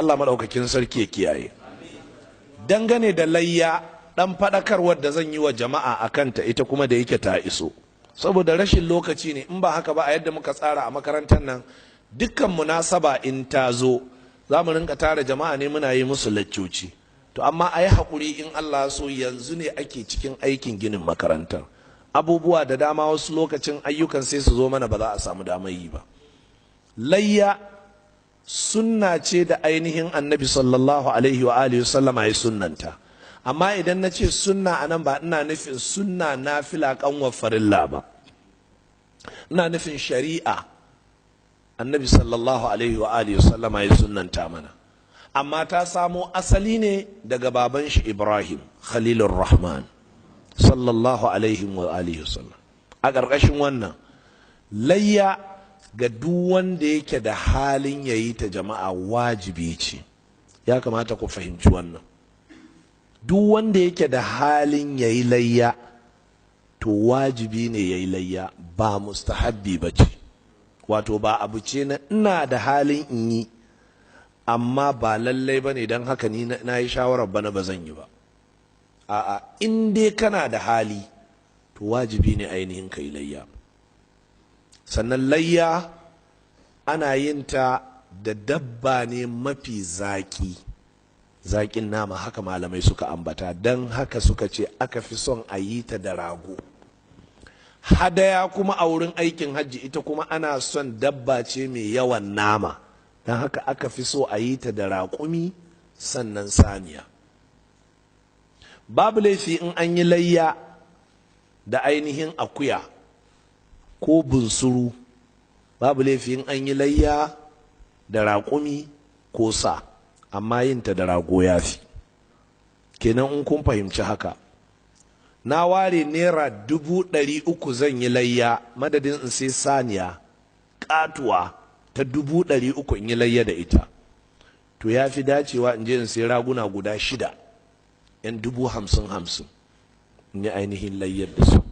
Allah maɗaukakin sarki ya kiyaye. Dangane da layya, ɗan faɗakarwar da zan yi wa jama'a a kanta ita kuma da yake ta iso, saboda rashin lokaci ne. In ba haka ba, a yadda muka tsara a makarantar nan, dukkan munasaba in ta zo za mu rinka tara jama'a ne muna yi musu laccoci. To amma a yi haƙuri, in Allah so, yanzu ne ake cikin aikin ginin makarantar. Abubuwa da dama wasu lokacin ayyukan sai su zo mana ba za a samu damar yi ba. Layya sunna ce da ainihin annabi sallallahu alaihi wa alihi sallama ya sunnanta. Amma idan na ce sunna anan, ba ina nufin sunna nafila kanwa farilla ba, ina nufin shari'a annabi sallallahu alaihi wa alihi sallama ya sunnanta mana. Amma ta samo asali ne daga baban shi Ibrahim Khalilur Rahman sallallahu alaihi wa alihi sallam. A ƙarƙashin wannan, layya ga duk wanda yake da halin yayi ta, jama'a, wajibi ce. Ya kamata ku fahimci wannan. Duk wanda yake da halin yayi layya, to wajibi ne yayi layya, ba mustahabbi ba ce. Wato ba abu ce na ina da halin in yi amma ba lallai ba ne, don haka ni na yi shawarar bana ba zan yi ba. A'a, in dai kana da hali, to wajibi ne ainihin ka yi layya. Sannan layya ana yin ta da dabba ne mafi zaƙi, zaƙin nama, haka malamai suka ambata. Don haka suka ce aka fi son a yi ta da rago. Hadaya kuma a wurin aikin hajji, ita kuma ana son dabba ce mai yawan nama, don haka aka fi so a yi ta da raƙumi sannan saniya. Babu laifi in an yi layya da ainihin akuya ko bunsuru, babu laifi in an yi layya da raƙumi ko sa, amma yin ta da rago ya fi. Kenan in kun fahimci haka, na ware naira 300,000 zan yi layya, madadin in sai saniya katuwa ta 300,000 in yi layya da ita, to ya fi dacewa in je in sai raguna guda 6 'yan 50,000 in yi ainihin layyar da su.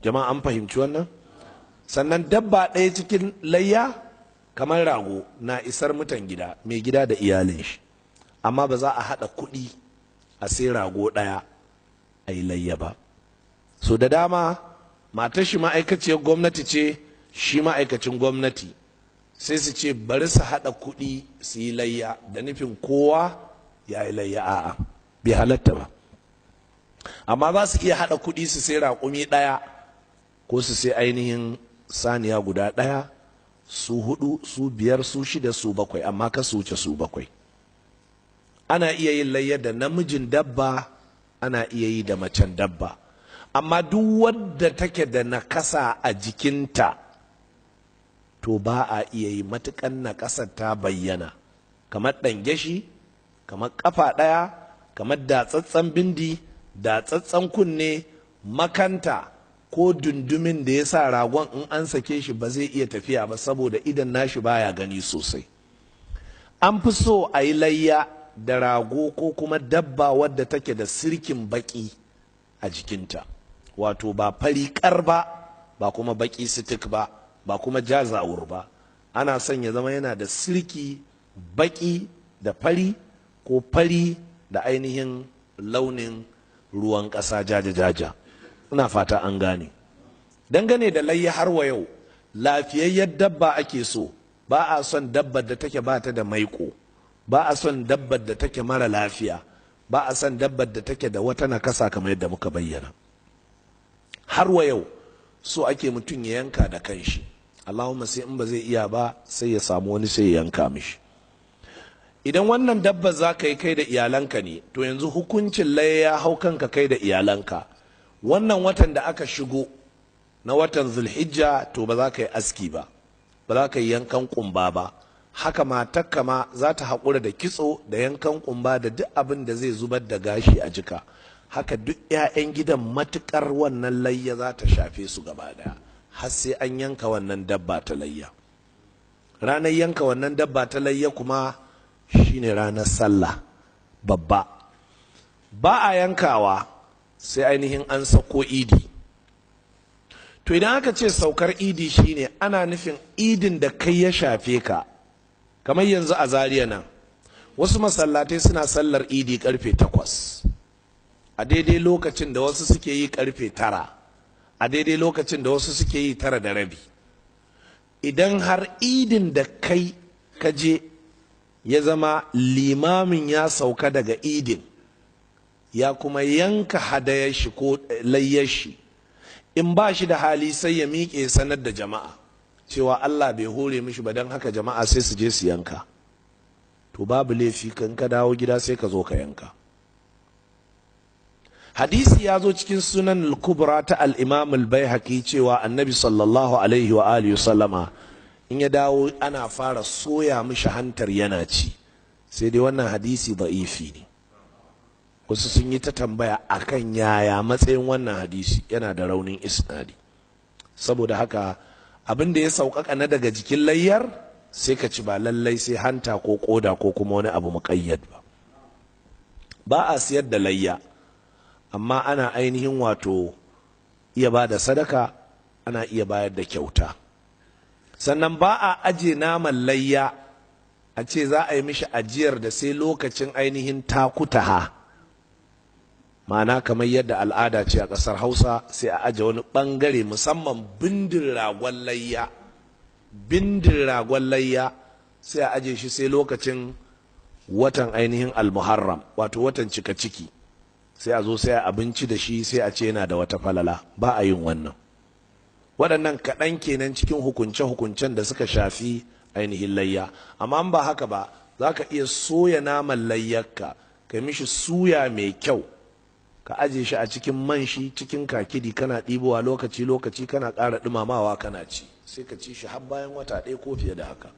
Jama'a an fahimci wannan? Sannan dabba ɗaya cikin layya kamar rago na isar mutan gida, mai gida da iyalin shi, amma ba za a haɗa kuɗi a sai rago ɗaya a yi layya ba. So da dama matar shi ma'aikaciyar gwamnati ce, shi ma'aikacin gwamnati, sai su ce bari su haɗa kuɗi su yi layya da nufin kowa ya yi layya. A'a, bai halatta ba. Amma za su iya haɗa kuɗi su sai raƙumi ɗaya ko su sai ainihin saniya guda ɗaya, su 4, su 5, su 6, su 7, amma ka su wuce su 7. Ana iya yin layya da namijin dabba, ana iya yi da macen dabba, amma duk wadda take da nakasa a jikinta, to ba a iya yi matukan nakasar ta bayyana, kamar ɗangeshi, kamar ƙafa ɗaya, kamar datsatsen bindi, datsatsen kunne, makanta, ko dundumin da ya sa ragon in an sake shi ba zai iya tafiya ba saboda idan nashi baya gani sosai. An fi so a yi layya da rago ko kuma dabba wadda take da sirkin baki a jikinta, wato ba fari kar ba, ba kuma baki sitik ba, ba kuma jazawur ba. Ana son ya zama yana da sirki baki da fari, ko fari da ainihin launin ruwan ƙasa jaja-jaja. Ina fata an gane. Dangane da layya har wa yau, lafiyayyar dabba ake so, ba a son dabbar da take ba ta da maiko, ba a son dabbar da take mara lafiya, ba a son dabbar da take da wata nakasa kamar yadda muka bayyana. Har wa yau so ake mutum ya yanka da kanshi, Allahumma sai in ba zai iya ba sai ya samu wani sai ya yanka mishi. Idan wannan dabba za ka yi kai da iyalanka ne, to yanzu hukuncin layya ya hau kanka kai da iyalanka. Wannan watan da aka shigo na watan Zulhijja, to ba za ka yi aski ba, ba za ka yi yankan kumba ba. Haka matakka ma za ta haƙura da kitso da yankan kumba da duk abin da zai zubar da gashi a jika. Haka duk 'ya'yan gidan matukar wannan layya za ta shafe su gaba daya, har sai an yanka wannan dabba ta layya. Ranar yanka wannan dabba ta layya kuma shine ranar sallah babba. Ba a yankawa sai ainihin an sako idi. To idan aka ce saukar idi shine ana nufin idin da kai ya shafe ka, kamar yanzu a Zariya nan wasu masallatai suna sallar idi karfe 8 a daidai lokacin da wasu suke yi karfe 9 a daidai lokacin da wasu suke yi 9:30. idan har idin da kai kaje ya zama limamin ya sauka daga idin ya kuma yanka hadayar shi ko layyar shi, in ba shi da hali sai ya miƙe sanar da jama'a cewa Allah bai hore mishi ba, don haka jama'a sai su je su yanka, to babu laifi kan ka dawo gida sai ka zo ka yanka. Hadisi ya zo cikin sunan al-kubra ta al-imam al-baihaqi cewa annabi sallallahu alaihi wa alihi sallama in ya dawo ana fara soya mishi hantar yana ci, sai dai wannan hadisi da'ifi ne. Wasu sun yi ta tambaya akan yaya matsayin wannan hadisi, yana da raunin isnadi. Saboda haka abin da ya sauƙaƙa na daga jikin layyar sai ka ci, ba lallai sai hanta ko ƙoda ko kuma wani abu muƙayyad ba. Ba a siyar da layya, amma ana ainihin wato iya ba da sadaka, ana iya bayar da kyauta. Sannan ba a aje naman layya a ce za a yi mishi ajiyar da sai lokacin ainihin takutaha, ma'ana kamar yadda al'ada ce a ƙasar Hausa, sai a aje wani ɓangare musamman bindin ragon layya sai a aje shi sai lokacin watan ainihin almuharram, wato watan cika ciki, sai a zo sai a abinci da shi, sai a ce yana da wata falala. Ba a yin wannan. Waɗannan kaɗan kenan cikin hukunce-hukuncen da suka shafi ainihin layya. Amma ba haka ba, za ka iya soya naman layyarka, ka mishi suya mai kyau, ka aje shi a cikin man shi, cikin kakidi, kana ɗibowa lokaci-lokaci, kana ƙara ɗumamawa kana ci, sai ka ci shi har bayan wata 1 ko fiye da haka.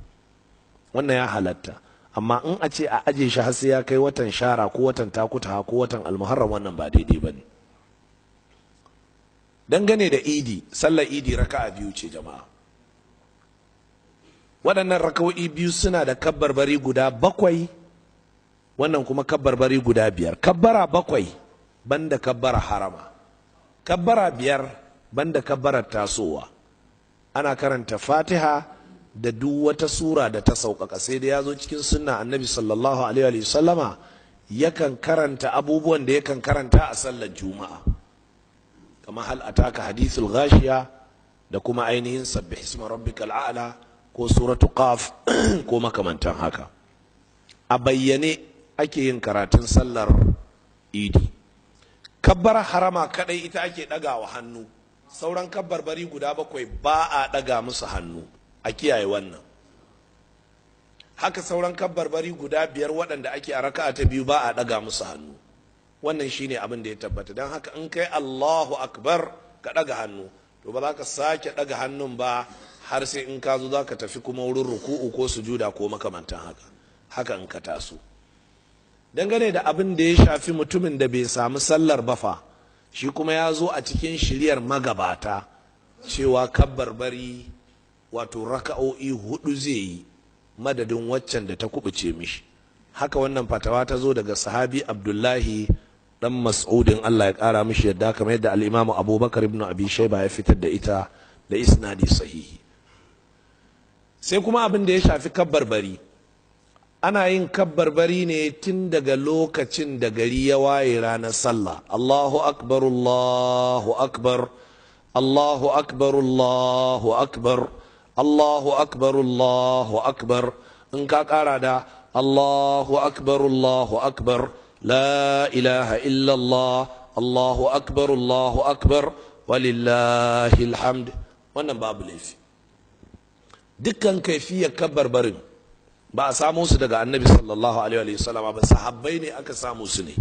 Wannan ya halatta. Amma in a ce a aje shi har sai ya kai watan shara ko watan takuta ko watan almuharram, wannan ba daidai ba ne. Dangane da idi, sallar idi raka'a 2 ce jama'a. Waɗannan raka'o'i 2 suna da kabbarbari guda 7, wannan kuma kabbarbari guda 5. Kabbara 7 banda kabbara harama, kabbara 5 banda kabbarar tasowa. Ana karanta Fatiha da duk wata sura da ta sauƙaƙa, sai da ya zo cikin sunna annabi sallallahu alaihi wa sallama yakan karanta abubuwan da yakan karanta a sallar juma'a, kama hal ataka hadithul ghashiya da kuma ainihin sabbih isma rabbikal a'la ko suratu qaf ko makamantan haka. A bayyane ake yin karatun sallar idi. Kabbar harama kadai ita ake ɗagawa hannu, sauran kabbarbari guda 7 ba a ɗaga musu hannu, a kiyaye wannan. Haka sauran kabbarbari guda 5 waɗanda ake a raka'a ta 2 ba a ɗaga musu hannu. Wannan shine abin da ya tabbata. Don haka in kai Allahu akbar ka ɗaga hannu, to ba za ka sake ɗaga hannun ba har sai in ka zo za ka tafi kuma wurin ruku'u ko sujuda ko makamantan haka. Haka in ka taso. Dangane da abin da ya shafi mutumin da bai samu sallar bafa, shi kuma ya zo a cikin shiryar magabata cewa kabbarbari wato raka'o'i 4 zai yi madadin waccan da ta kubuce mishi. Haka wannan fatawa ta zo daga sahabi Abdullahi dan Mas'udin, Allah ya kara mishi yadda, kamar yadda al-Imam Abubakar ibn Abi Shayba ya fitar da ita da isnadi sahihi. Sai kuma abin da ya shafi kabbarbari, ana yin kabbarbari ne tun daga lokacin da gari ya waye ranar sallah. Allahu akbar, Allahu akbar, Allahu akbar, Allahu akbar, Allahu akbar, Allahu akbar. In ka kara da Allahu akbar, Allahu akbar, la ilaha illallah, Allahu akbar, Allahu akbar, walillahi alhamd. Wannan babu laifi. Dukkan kaifiyar kabbarbarin ba a samu su daga annabi sallallahu alaihi wasallam ba, sahabbai ne aka samu su ne.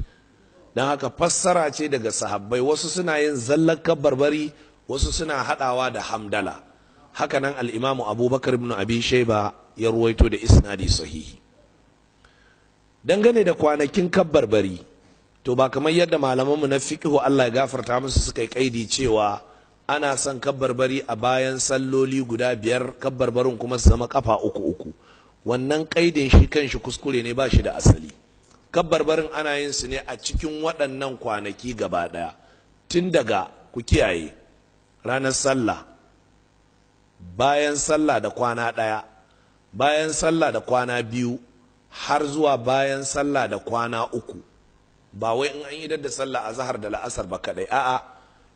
Don haka fassara ce daga sahabbai. Wasu suna yin zallar kabbarbari, wasu suna hadawa da hamdala. Hakanan al-Imamu Abubakar ibn Abi Shayba ya ruwaito da isnadi sahihi. Dangane da kwanakin kabbarbari, to ba kamar yadda malamanmu na fiqhu Allah ya gafarta musu suka yi kaidi cewa ana son kabbarbari a bayan salloli guda 5, kabbarbarin kuma su zama kafa 3-3. Wannan kaidin shi kanshi kuskure ne, ba shi da asali. Kabbarbarin ana yin su ne a cikin waɗannan kwanaki gaba ɗaya, tun daga, ku kiyaye, ranar sallah, bayan sallah da kwana 1, bayan sallah da kwana 2, har zuwa bayan sallah da kwana uku. Ba wai in an idar da sallah azhar da la'asar ba kadai, a'a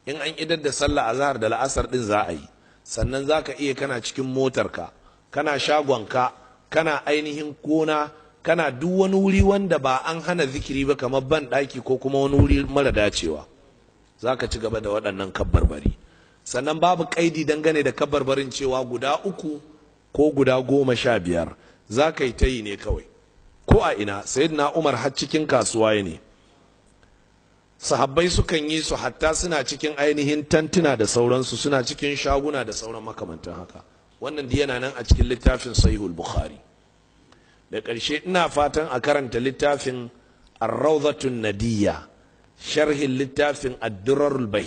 in an idar da sallah azhar da la'asar din za a yi. Sannan za ka iya kana cikin motarka, kana shagonka, kana ainihin gona, kana duk wani wuri wanda ba an hana zikiri ba kamar ban ɗaki ko kuma wani wuri mara dacewa, za ka ci gaba da waɗannan kabbarbari. Sannan babu ƙaidi dangane da kabbarbarin cewa guda 3 ko guda 15, za ka yi ta yi ne kawai ko a ina. Sayyidina Umar har cikin kasuwa ne, sahabbai sukan yi su hatta suna cikin ainihin tantuna da sauransu, suna cikin shaguna da sauran makamantan haka. Wannan yana nan a cikin littafin Sahihul Bukhari. Da ƙarshe ina fatan a karanta littafin Ar-Rawdatun Nadiyya, sharhin littafin Ad-Durarul Bahiyya.